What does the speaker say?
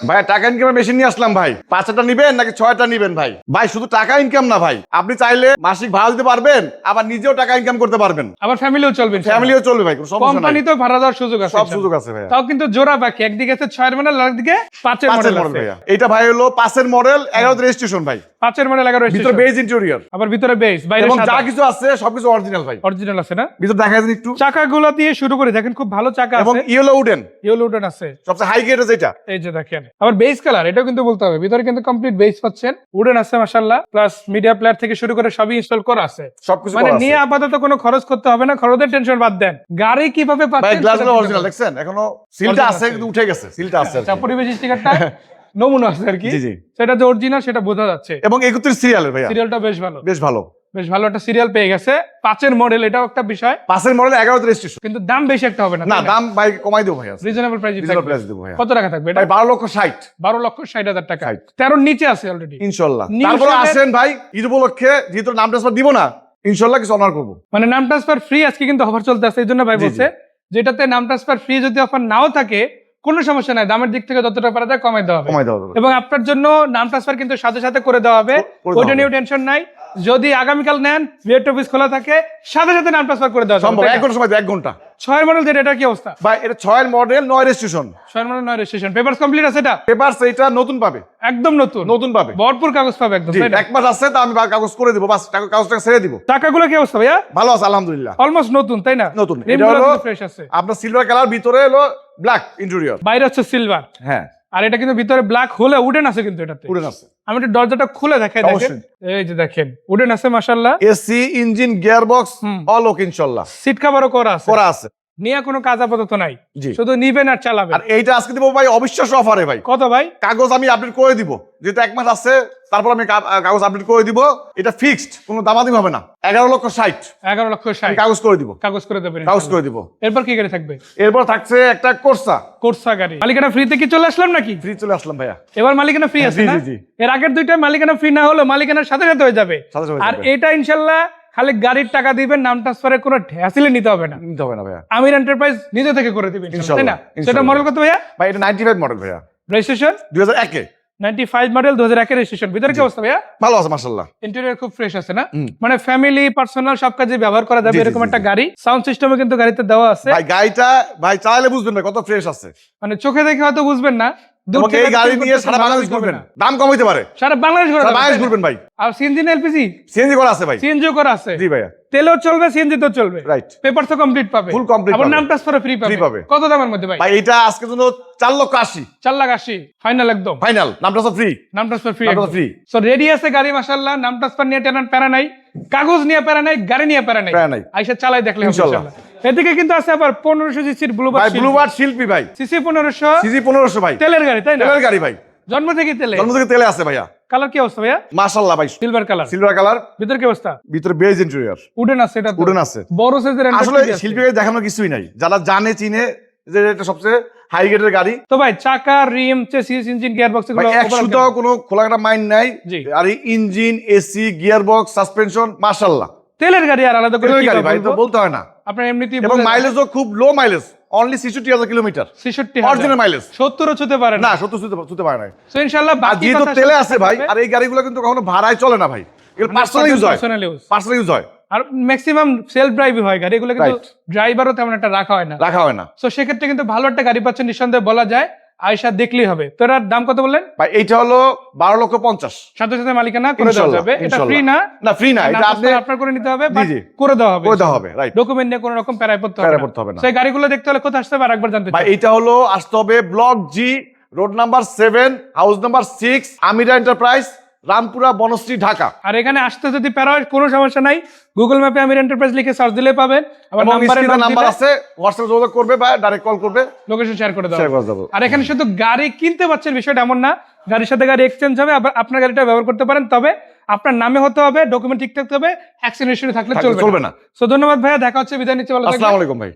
ভাই টাকা ইনকামের মেশিন নিয়ে আসলাম ভাই। 5টা নিবেন নাকি 6টা নিবেন ভাই? ভাই শুধু টাকা ইনকাম না ভাই, আপনি চাইলে মাসিক ভাড়া দিতে পারবেন, আবার নিজেও টাকা ইনকাম করতে পারবেন। আবার ফ্যামিলিও চলবে, ফ্যামিলিও চলবে ভাই, কোনো সমস্যা নাই। কোম্পানিতেও ভাড়া দেওয়ার সুযোগ আছে, সব সুযোগ আছে ভাই। তাও কিন্তু জোড়া বাকি, একদিকে আছে 6 এর মডেল, আরেকদিকে 5 এর 5 মডেল এর মডেল আছে। ভাইয়া। এটা ভাই হলো 5 এর মডেল, 11 রেজিস্ট্রেশন ভাই। 5 এর মডেল 11 ভিতরে রেজিস্ট্রেশন, বেজ ইন্টেরিয়র, আবার ভিতরে বেস, বাইরে এবং সাদা। যা কিছু আছে সবকিছু অরিজিনাল ভাই। অরিজিনাল আছে না? ভিতর দেখা যায় একটু, চাকাগুলো দিয়ে শুরু করে দেখেন, খুব ভালো চাকা এবং আছে, ইয়েলো উডেন, ইয়েলো উডেন আছে, সবচেয়ে হাই গ্রেড যেটা। এই যে দেখেন। আবার বেস কালার, এটাও কিন্তু বলতে হবে, ভিতরে কিন্তু কমপ্লিট বেস পাচ্ছেন, উডেন আছে মাশাআল্লাহ, প্লাস মিডিয়া প্লেয়ার থেকে শুরু করে সবই ইনস্টল করা আছে। সবকিছু মানে করা আছে নিয়ে আপাতত কোনো খরচ করতে হবে না, খরচের টেনশন বাদ দেন। গাড়ি কিভাবে ভাই। পাচ্ছেন গ্লাসগুলো সেটা অরিজিনাল, কিন্তু দেখছেন এখনো সিলটা Original আছে, আছে। কিন্তু উঠে গেছে, সিলটা আছে আর কি। আচ্ছা, পরিবেশ স্টিকারটা নমুনা আছে আর কি, জি জি। সেটা যে অরিজিনাল সেটা বোঝা যাচ্ছে। এবং 31 সিরিয়ালের ভাইয়া, সিরিয়ালটা বেশ ভালো, বেশ ভালো। বেশ ভালো একটা সিরিয়াল পেয়ে গেছে। 5 এর মডেল, এটাও একটা বিষয়, 5 এর মডেল, 11 রেজিস্ট্রেশন। কিন্তু দাম বেশি একটা হবে না, না, দাম ভাই কমাই দেবো ভাইয়া, রিজনেবল প্রাইসে রিজনেবল থাকবে। প্রাইস দেবো ভাইয়া। কত টাকা থাকবে এটা? ভাই 12,60,000 12,60,000 টাকা, 60 13 নিচে আছে অলরেডি ইনশাআল্লাহ। New তারপরে shape এর- আসেন ভাই, ঈদ উপলক্ষে যেহেতু নাম ট্রান্সফার দিব না, ইনশাআল্লাহ কিছু অনার করবো। মানে নাম ট্রান্সফার ফ্রি আজকে কিন্তু অফার চলতে আছে, এই জন্য ভাই জি, বলছে যেটাতে নাম ট্রান্সফার ফ্রি যদি অফার নাও থাকে কোনো সমস্যা নাই, দামের দিক থেকে যতটা পারা যায় কমাই দেওয়া হবে। কমাই দেওয়া যাবে। এবং আপনার জন্য নাম ট্রান্সফার কিন্তু সাথে সাথে করে দেওয়া হবে, করে দেওয়া ওইটা হবে। নিয়েও টেনশন নাই। যদি আগামীকাল নেন, ভিএট অফিস খোলা থাকে, সাথে সাথে নাম ট্রান্সফার করে দেওয়া সম্ভব, যাবে। 1 ঘন্টা সময় দেয়, 1 ঘন্টা। 6 মডেল যেটা, এটা কি অবস্থা? ভাই এটা 6 এর model, 9 registration. 6 model 9 registration, papers complete আছে, এটা পেপারস এটা নতুন পাবে, একদম নতুন, নতুন পাবে। ভরপুর কাগজ পাবে একদম, জি, তাই না? 1 মাস আছে, তা আমি কাগজ করে দিব, বাস কাগজটা ছেড়ে দিব। টাকাগুলো কি অবস্থা ভাইয়া? ভালো আছে আলহামদুলিল্লাহ, অলমোস্ট নতুন, তাই না? নতুন। এটা রিমগুলো হলো কিন্তু ফ্রেশ আছে, আপনার সিলভার কালার, ভিতরে হলো ব্ল্যাক ইন্টেরিয়র। বাইরে হচ্ছে সিলভার, হ্যাঁ, আর এটা কিন্তু ভিতরে ব্ল্যাক হলে উডেন আছে কিন্তু এটাতে। উডেন আছে। আমি একটু দরজাটা খুলে দেখাই, দেখেন অবশ্যই। এই যে দেখেন, উডেন আছে মাশাআল্লাহ, এসি, ইঞ্জিন, গিয়ার বক্স হুম। অল ওকে ইনশাআল্লাহ। সিট কভারও করা আছে, করা আছে। নিয়ে কোনো কাজ আপাতত নাই, জি। শুধু নিবেন আর চালাবেন। আর এইটা আজকে দিব ভাই অবিশ্বাস্য অফারে ভাই। কত ভাই? কাগজ আমি আপডেট করে দিব, যেহেতু 1 মাস আছে, তারপর আমি কাগজ আপডেট করে দিব। এটা ফিক্সড, কোনো দামাদামি হবে না। 11,60,000 11,60,000 আমি কাগজ করে দিব, কাগজ করে দেবেন কাগজ ইনশাআল্লাহ। করে দিব। এরপর কি গাড়ি থাকবে? এরপর থাকছে একটা কোর্সা। কোর্সা গাড়ি, মালিকানা ফ্রিতে কি চলে আসলাম নাকি? ফ্রি চলে আসলাম ভাইয়া। এবার মালিকানা ফ্রি আছে জি, না? জি, জি। এর আগের দুইটা মালিকানা ফ্রি না হলো মালিকানার সাথে সাথে হয়ে যাবে, সাথে সাথে আর যাবে। এটা ইনশাআল্লাহ খালি গাড়ির টাকা দিবেন, নাম ট্রান্সফারের কোনো হ্যাসেলে নিতে হবে না, নিতে হবে না ভাইয়া। আমির এন্টারপ্রাইজ নিজে থেকে করে দিবেন ইনশাআল্লাহ, তাই না? ইনশাআল্লাহ, সেটা মডেল কত ভাইয়া? ভাই এটা 95 মডেল ভাইয়া, রেজিস্ট্রেশন 2001 এ। 95 মডেল, 2001 এর রেজিস্ট্রেশন। ভিতরে কি অবস্থা ভাইয়া? ভালো আছে মাশাআল্লাহ। ইন্টেরিয়র খুব ফ্রেশ আছে না? হুম। মানে ফ্যামিলি পার্সোনাল সব কাজে ব্যবহার করা যাবে জি, জি, এরকম জি, একটা জি। গাড়ি। সাউন্ড সিস্টেমও কিন্তু গাড়িতে দেওয়া আছে, ভাই গাড়িটা ভাই চালালে বুঝবেন না কত ফ্রেশ আছে। মানে চোখে দেখে হয়তো বুঝবেন না, দূর এবং থেকে এই গাড়ি feel নিয়ে করতেছেন, সারা ভালো বাংলাদেশ feel করবে ঘুরবেন, না। দাম কম হইতে পারে। সারা বাংলাদেশ ঘোরা সারা যাবে, বাংলাদেশ তাই না? ঘুরবেন ভাই। আর সিএনজি না এলপিজি? সিএনজি করা আছে ভাই। সিএনজিও করা আছে, জি ভাইয়া। তেলও চলবে, সিএনজি তো চলবে, রাইট। পেপার তো কমপ্লিট পাবে, Full complete আবার পাবে। নাম ট্রান্সফার ফ্রি Free পাবে। পাবে। কত দামের মধ্যে ভাই? ভাই এটা আজকের জন্য 4,80,000 4,80,000 ফাইনাল একদম, ফাইনাল, নামটা সব ফ্রি। নাম ট্রান্সফার ফ্রি, নাম free। সো রেডি আছে গাড়ি মাশাআল্লাহ। নাম ট্রান্সফার নিয়ে টেনার প্যারা নাই, কাগজ নিয়ে প্যারা নাই, গাড়ি নিয়ে প্যারা নাই, প্যারা নাই। আইসা চালাই দেখলে হবে ইনশাআল্লাহ। ইনশাআল্লাহ। এদিকে কিন্তু আছে আবার 1500 সিসির ভাই ব্লুবার্ড ব্লুবার্ড শিল্পী ভাই, সিসি 1500, সিজি 1500 ভাই, তেলের গাড়ি, তাই না? তেলের গাড়ি ভাই, জন্ম থেকে তেলে। জন্ম থেকে তেলে আছে ভাইয়া। কালার কি অবস্থা ভাইয়া? মাশাআল্লাহ ভাই, সিলভার কালার, সিলভার কালার, ভিতর কি অবস্থা? ভিতরে বেজ ইন্টেরিয়র, উডেন আছে, এটা তো উডেন আছে। বড় সাইজের আসলে শিল্পী গাড়ি দেখানোর কিছুই নাই, যারা জানে চিনে যে এটা সবচেয়ে হাই গ্রেডের গাড়ি। তো ভাই চাকা, রিম, চেসিস, ইঞ্জিন, গিয়ার বক্স ভাই এগুলো 100টাও কোনো খোলাঘাটা মাইন্ড নাই। জি। আর এই engine, AC, gear box, suspension মাশাআল্লাহ। তেলের গাড়ি, আর আলাদা করে তেলের কি গাড়ি ভাই, তো বলবো? বলতে হয় না। আপনার এমনিতেই এবং মাইলেজও খুব low mileage, only 66,000 kilometre 66,000 original mileage. 70 ও ছুতে পারে না না। 70 ছুতে পারে না। সো ইনশাআল্লাহ আর বাকি যেহেতু কথা তেলে সাথে আছে ভাই, থাকবে। আর এই গাড়িগুলো কিন্তু কখনো ভাড়ায় চলে না ভাই, এগুলো পার্সোনাল ইউজ হয়, Personal use। পার্সোনাল ইউজ হয়, আর ম্যাক্সিমাম সেলফ ড্রাইভই হয় গাড়ি, এগুলো কিন্তু Right. ড্রাইভারও তেমন একটা রাখা হয় না। রাখা হয় না। সো সেক্ষেত্রে কিন্তু ভালো একটা গাড়ি পাচ্ছেন নিঃসন্দেহে বলা যায়, আয়সা দেখলেই হবে। তো এটার দাম কত বললেন? ভাই এইটা হলো 12,50,000 সাথে সাথে মালিকানা করে দেওয়া ইনশাআল্লাহ, যাবে, এটা ইনশাআল্লাহ। ফ্রি না, না ফ্রি না, এটা আপনি আপনার করে নিতে হবে, জি, বাট জি। করে দেওয়া হবে, করে দেওয়া হবে, রাইট। ডকুমেন্ট নিয়ে কোনো রকম প্যারায় পড়তে প্যারায় হবে পড়তে হবে না। না। সেই গাড়িগুলো দেখতে হলে কোথায় আসতে হবে আরেকবার জানতে ভাই চাই। এইটা হলো আসতে হবে ব্লক জি, রোড নাম্বার 7, হাউস নাম্বার 6, আমিরা এন্টারপ্রাইজ, রামপুরা, বনশ্রী, ঢাকা। আর এখানে আসতে যদি প্যারা হয় কোনো সমস্যা নাই, গুগল ম্যাপে আমির এন্টারপ্রাইজ লিখে সার্চ দিলে পাবেন, আবার এবং নাম্বারে স্ক্রিনে নাম্বার আছে, হোয়াটসঅ্যাপে যোগাযোগ করবে বা ডাইরেক্ট কল করবে, লোকেশন শেয়ার করে শেয়ার দাও। করে দেবো। আর এখানে শুধু গাড়ি কিনতে পারছেন বিষয়টা এমন না, গাড়ির সাথে গাড়ি এক্সচেঞ্জ হবে, আবার আপনার গাড়িটা ব্যবহার করতে পারেন, তবে আপনার নামে হতে হবে, ডকুমেন্ট ঠিক থাকতে হবে, অ্যাক্সিডেন্ট হিস্টরি থাকলে চলবে চলবে না। না। সো ধন্যবাদ ভাইয়া, দেখা হচ্ছে, বিদায় নিচ্ছি, ভালো থাকবেন। আসসালামু আলাইকুম ভাই।